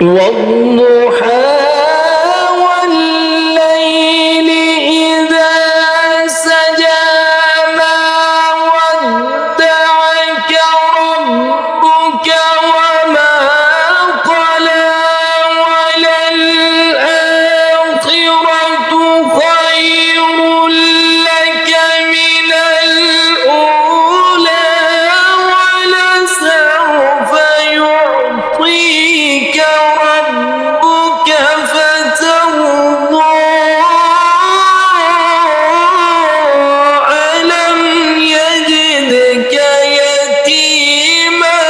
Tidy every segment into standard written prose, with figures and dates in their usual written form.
والضحى والليل إذا سجى ما ودعك ربك وما قلى وللآخرة خير لك من الأولى ولسوف يعطيك ربك فترضى ألم يجدك يتيما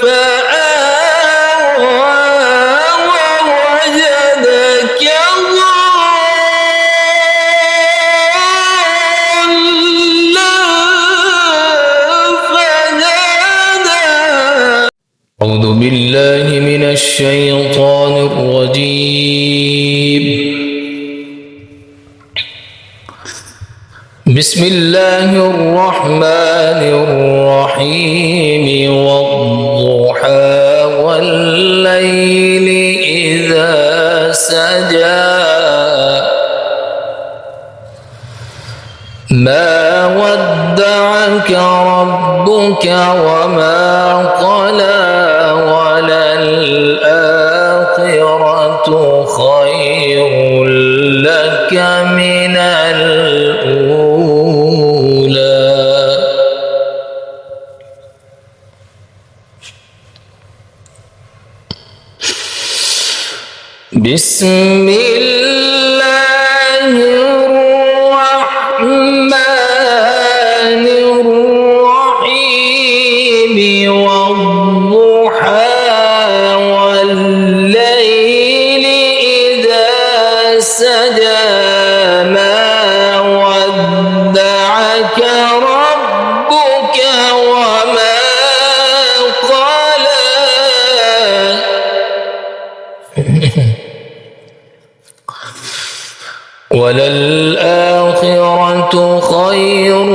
فآوى ووجدك ضالا فهدى. أعوذ بالله من الشيطان الرجيم. بسم الله الرحمن الرحيم. والضحى والليل إذا سجى ما ودعك ربك وما قلى وللآخرة خير لك من الأولى. بسم الله الرحمن الرحيم. والضحى والليل إذا سجى ما ودعك ربك وما قلى وللآخرة خير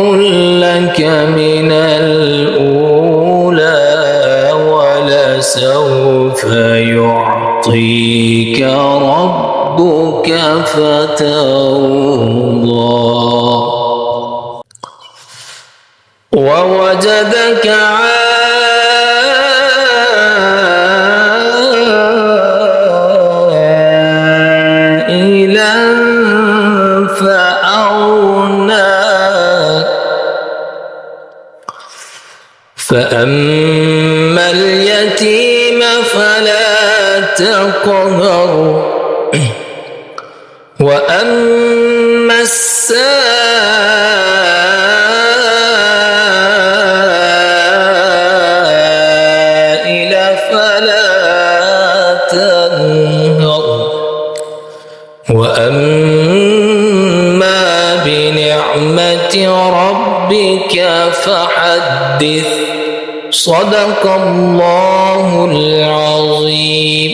لك من الأولى ولسوف يعطيك ربك فترضى. ووجدك عائلا فأغنى فأما اليتيم فلا تقهر وأما السائل فلا تنهر وأما بنعمة ربك فحدث. صدق الله العظيم.